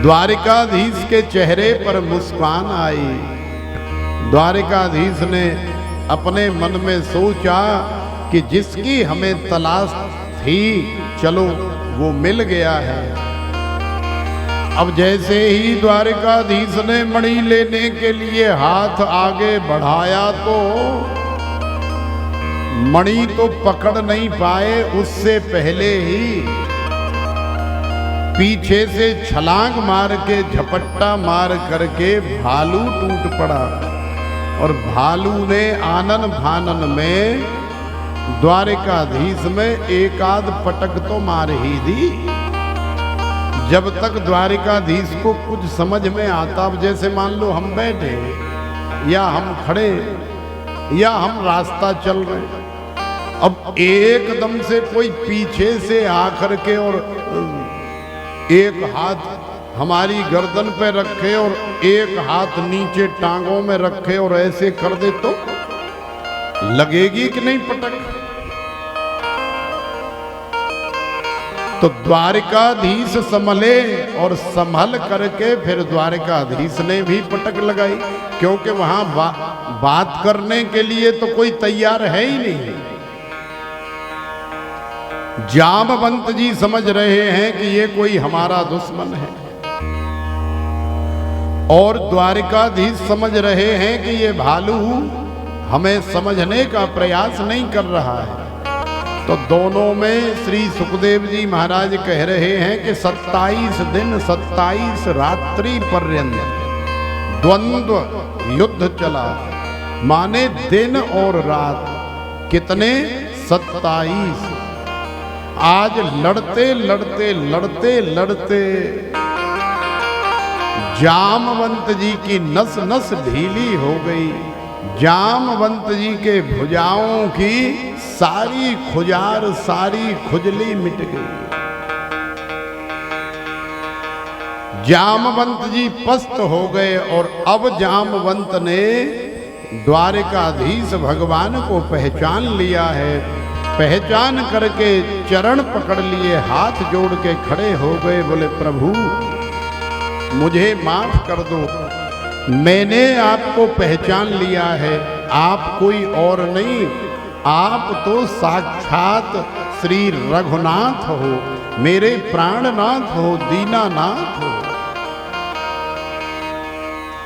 द्वारिकाधीश के चेहरे पर मुस्कान आई। द्वारिकाधीश ने अपने मन में सोचा कि जिसकी हमें तलाश थी, चलो वो मिल गया है। अब जैसे ही द्वारिकाधीश ने मणि लेने के लिए हाथ आगे बढ़ाया तो मणि तो पकड़ नहीं पाए, उससे पहले ही पीछे से छलांग मार के झपट्टा मार करके भालू टूट पड़ा और भालू ने आनन फानन में द्वारिकाधीश में एक आध पटक तो मार ही दी। जब तक द्वारिकाधीश को कुछ समझ में आता, अब जैसे मान लो हम बैठे या हम खड़े या हम रास्ता चल रहे, अब एकदम से कोई पीछे से आकर के और एक हाथ हमारी गर्दन पे रखे और एक हाथ नीचे टांगों में रखे और ऐसे कर दे तो लगेगी कि नहीं पटक? तो द्वारिकाधीश संभले और संभल करके फिर द्वारिकाधीश ने भी पटक लगाई, क्योंकि वहां बात करने के लिए तो कोई तैयार है ही नहीं। जामवंत जी समझ रहे हैं कि ये कोई हमारा दुश्मन है और द्वारिकाधीश समझ रहे हैं कि ये भालू हमें समझने का प्रयास नहीं कर रहा है। तो दोनों में श्री सुखदेव जी महाराज कह रहे हैं कि 27 दिन 27 रात्रि पर्यंत द्वंद्व युद्ध चला माने दिन और रात कितने 27। आज लड़ते लड़ते लड़ते लड़ते जामवंत जी की नस नस ढीली हो गई। जामवंत जी के भुजाओं की सारी खुजार सारी खुजली मिट गई। जामवंत जी पस्त हो गए और अब जामवंत ने द्वारिकाधीश भगवान को पहचान लिया है। पहचान करके चरण पकड़ लिए, हाथ जोड़ के खड़े हो गए। बोले प्रभु मुझे माफ कर दो, मैंने आपको पहचान लिया है। आप कोई और नहीं, आप तो साक्षात श्री रघुनाथ हो, मेरे प्राणनाथ हो, दीनानाथ हो।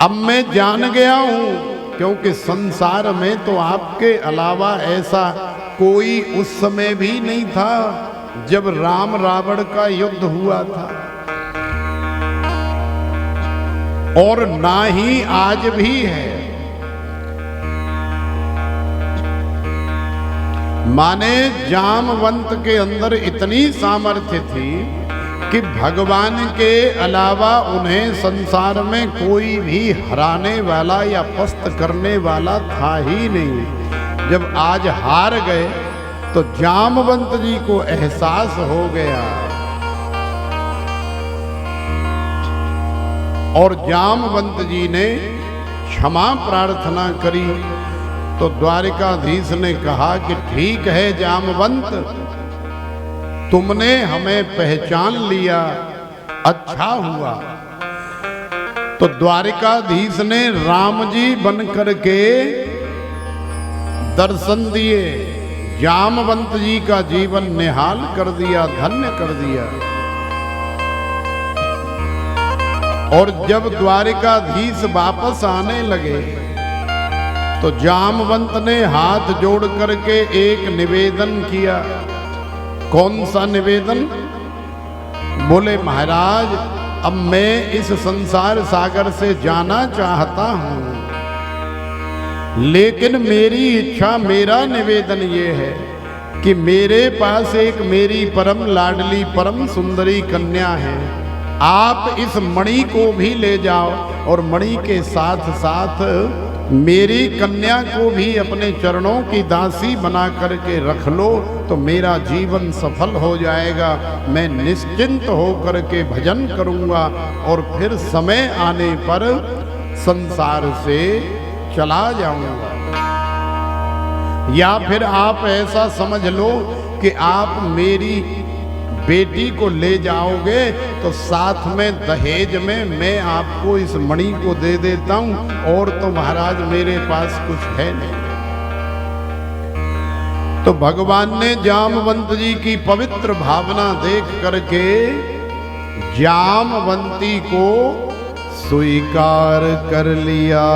अब मैं जान गया हूं, क्योंकि संसार में तो आपके अलावा ऐसा कोई उस समय भी नहीं था जब राम रावण का युद्ध हुआ था, और ना ही आज भी है। माने जामवंत के अंदर इतनी सामर्थ्य थी कि भगवान के अलावा उन्हें संसार में कोई भी हराने वाला या पस्त करने वाला था ही नहीं। जब आज हार गए तो जामवंत जी को एहसास हो गया, और जामवंत जी ने क्षमा प्रार्थना करी। तो द्वारिकाधीश ने कहा कि ठीक है जामवंत, तुमने हमें पहचान लिया, अच्छा हुआ। तो द्वारिकाधीश ने राम जी बन करके दर्शन दिए, जामवंत जी का जीवन निहाल कर दिया, धन्य कर दिया। और जब द्वारिकाधीश वापस आने लगे तो जामवंत ने हाथ जोड़ करके एक निवेदन किया। कौन सा निवेदन? बोले महाराज अब मैं इस संसार सागर से जाना चाहता हूं, लेकिन मेरी इच्छा, मेरा निवेदन ये है कि मेरे पास एक मेरी परम लाडली परम सुंदरी कन्या है। आप इस मणि को भी ले जाओ और मणि के साथ साथ मेरी कन्या को भी अपने चरणों की दासी बना करके रख लो, तो मेरा जीवन सफल हो जाएगा। मैं निश्चिंत होकर के भजन करूंगा और फिर समय आने पर संसार से चला जाऊंगा। या फिर आप ऐसा समझ लो कि आप मेरी बेटी को ले जाओगे तो साथ में दहेज में मैं आपको इस मणि को दे देता हूं, और तो महाराज मेरे पास कुछ है नहीं। तो भगवान ने जामवंत जी की पवित्र भावना देख करके जामवंती को स्वीकार कर लिया।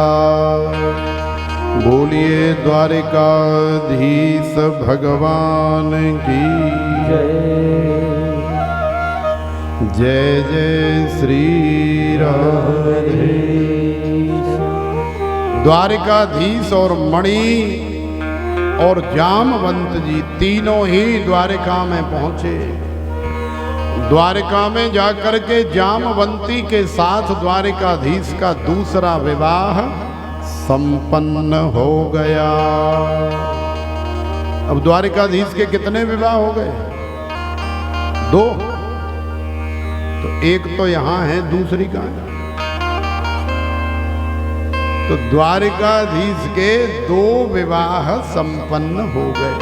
बोलिए द्वारिकाधीश भगवान की जय जय श्री राधे। द्वारिकाधीश और मणि और जामवंत जी तीनों ही द्वारिका में पहुंचे। द्वारिका में जाकर के जामवंती के साथ द्वारिकाधीश का दूसरा विवाह संपन्न हो गया। अब द्वारिकाधीश के कितने विवाह हो गए? 2। तो एक तो यहां है, दूसरी कहां है? तो द्वारिकाधीश के 2 विवाह संपन्न हो गए।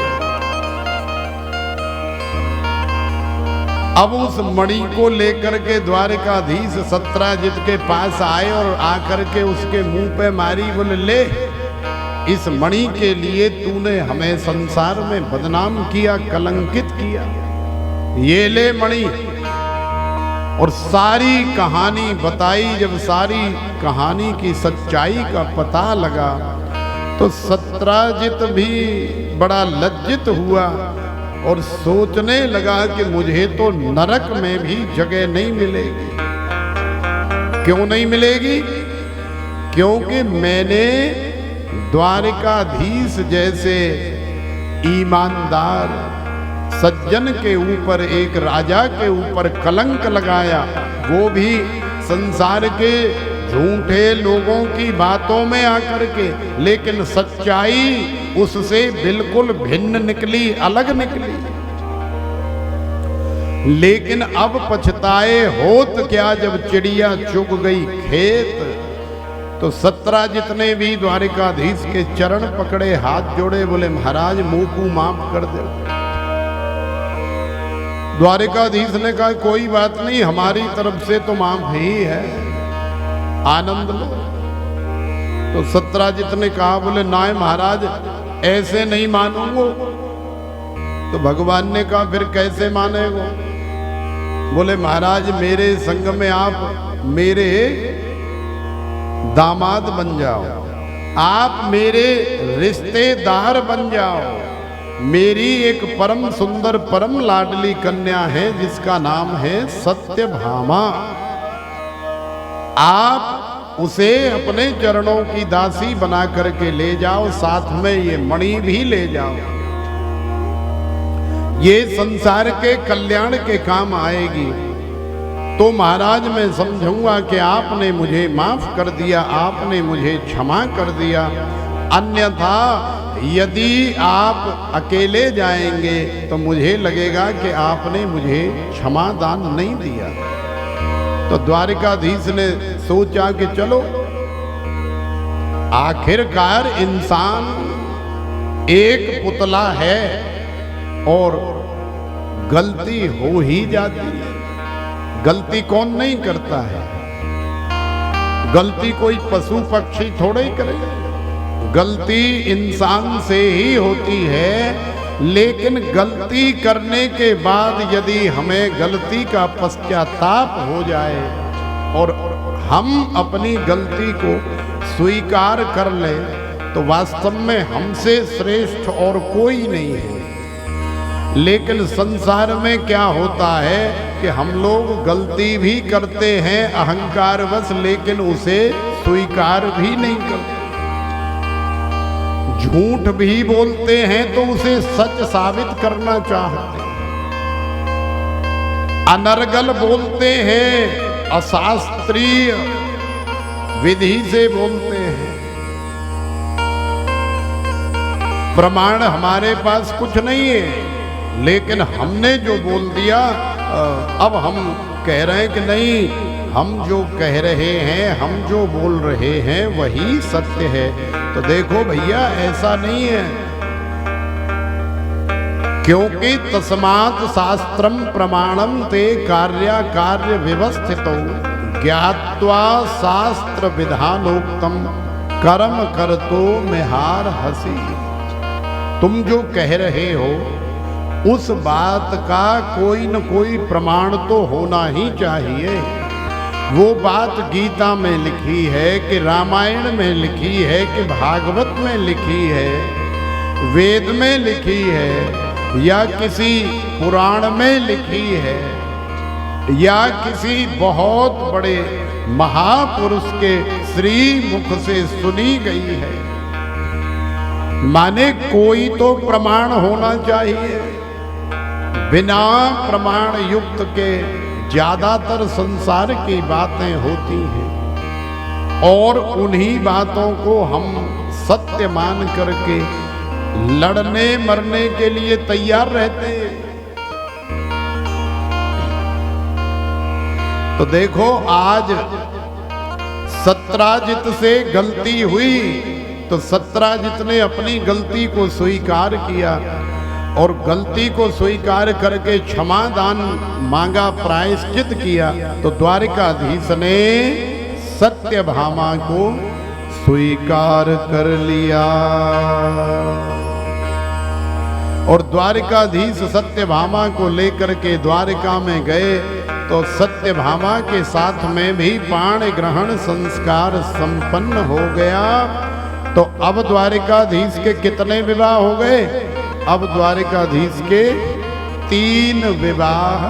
अब उस मणि को लेकर के द्वारिकाधीश सत्राजित के पास आए और आकर के उसके मुंह पे मारी। बोले ले, इस मणि के लिए तूने हमें संसार में बदनाम किया, कलंकित किया, ये ले मणि। और सारी कहानी बताई। जब सारी कहानी की सच्चाई का पता लगा तो सत्राजित भी बड़ा लज्जित हुआ और सोचने लगा कि मुझे तो नरक में भी जगह नहीं मिलेगी। क्यों नहीं मिलेगी? क्योंकि मैंने द्वारिकाधीश जैसे ईमानदार सज्जन के ऊपर एक राजा के ऊपर कलंक लगाया, वो भी संसार के झूठे लोगों की बातों में आकर के, लेकिन सच्चाई उससे बिल्कुल भिन्न निकली, अलग निकली। लेकिन अब पछताए होत क्या जब चिड़िया चुग गई खेत। तो 17 जितने भी द्वारिकाधीश के चरण पकड़े, हाथ जोड़े, बोले महाराज मुंह माफ कर दे। द्वारिकाधीश ने कहा कोई बात नहीं, हमारी तरफ से तो माफ ही है, आनंद लो। तो 17 जितने कहा, बोले ना महाराज ऐसे नहीं मानूंगो। तो भगवान ने कहा फिर कैसे मानेगो? बोले महाराज मेरे संग में आप मेरे दामाद बन जाओ, आप मेरे रिश्तेदार बन जाओ। मेरी एक परम सुंदर परम लाडली कन्या है जिसका नाम है सत्यभामा, आप उसे अपने चरणों की दासी बना करके ले जाओ, साथ में ये मणि भी ले जाओ, ये संसार के कल्याण के काम आएगी। तो महाराज मैं समझूंगा कि आपने मुझे माफ कर दिया, आपने मुझे क्षमा कर दिया, अन्यथा यदि आप अकेले जाएंगे तो मुझे लगेगा कि आपने मुझे क्षमा दान नहीं दिया। तो द्वारिकाधीश ने सोचा कि चलो आखिरकार इंसान एक पुतला है और गलती हो ही जाती है। गलती कौन नहीं करता है? गलती कोई पशु पक्षी थोड़े ही करेगा, गलती इंसान से ही होती है। लेकिन गलती करने के बाद यदि हमें गलती का पश्चाताप हो जाए और हम अपनी गलती को स्वीकार कर लें तो वास्तव में हमसे श्रेष्ठ और कोई नहीं है। लेकिन संसार में क्या होता है कि हम लोग गलती भी करते हैं अहंकारवश, लेकिन उसे स्वीकार भी नहीं करते। झूठ भी बोलते हैं तो उसे सच साबित करना चाहते हैं। अनर्गल बोलते हैं, अशास्त्रीय विधि से बोलते हैं। प्रमाण हमारे पास कुछ नहीं है, लेकिन हमने जो बोल दिया, अब हम कह रहे हैं कि नहीं, हम जो कह रहे हैं, हम जो बोल रहे हैं वही सत्य है। तो देखो भैया ऐसा नहीं है, क्योंकि तस्मात् शास्त्रम प्रमाणम ते कार्य व्यवस्थितो ज्ञात्वा शास्त्र विधानोक्तम कर्म करतो मेहार हसी। तुम जो कह रहे हो उस बात का कोई न कोई प्रमाण तो होना ही चाहिए। वो बात गीता में लिखी है कि रामायण में लिखी है कि भागवत में लिखी है, वेद में लिखी है, या किसी पुराण में लिखी है, या किसी बहुत बड़े महापुरुष के श्री मुख से सुनी गई है। माने कोई तो प्रमाण होना चाहिए। बिना प्रमाण युक्त के ज्यादातर संसार की बातें होती हैं और उन्हीं बातों को हम सत्य मान करके लड़ने मरने के लिए तैयार रहते हैं। तो देखो आज सत्राजित से गलती हुई तो सत्राजित ने अपनी गलती को स्वीकार किया और गलती को स्वीकार करके क्षमा दान मांगा, प्रायश्चित किया। तो द्वारिकाधीश ने सत्यभामा को स्वीकार कर लिया और द्वारिकाधीश सत्यभामा को लेकर के द्वारिका में गए तो सत्यभामा के साथ में भी पाण ग्रहण संस्कार संपन्न हो गया। तो अब द्वारिकाधीश के कितने विवाह हो गए? अब द्वारिकाधीश के 3 विवाह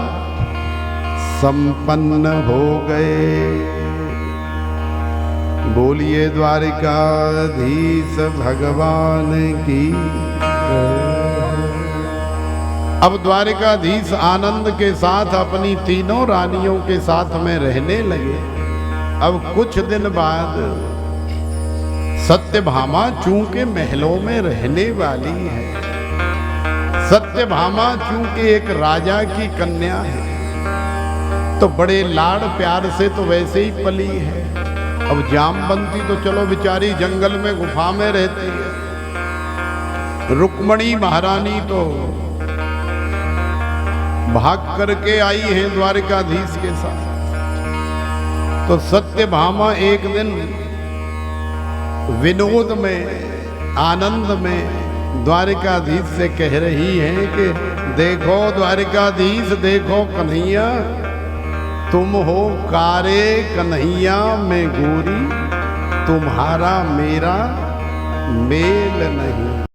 संपन्न हो गए। बोलिए द्वारिकाधीश भगवान की। अब द्वारिकाधीश आनंद के साथ अपनी तीनों रानियों के साथ में रहने लगे। अब कुछ दिन बाद सत्यभामा चूंकि महलों में रहने वाली है, सत्यभामा चूंकि एक राजा की कन्या है, तो बड़े लाड़ प्यार से तो वैसे ही पली है। अब जामवंती तो चलो बेचारी जंगल में गुफा में रहती है, रुक्मणी महारानी तो भाग करके आई है द्वारिकाधीश के साथ। तो सत्यभामा एक दिन विनोद में, आनंद में द्वारिकाधीश से कह रही है कि देखो द्वारिकाधीश, देखो कन्हैया, तुम हो कारे कन्हैया में गोरी, तुम्हारा मेरा मेल नहीं।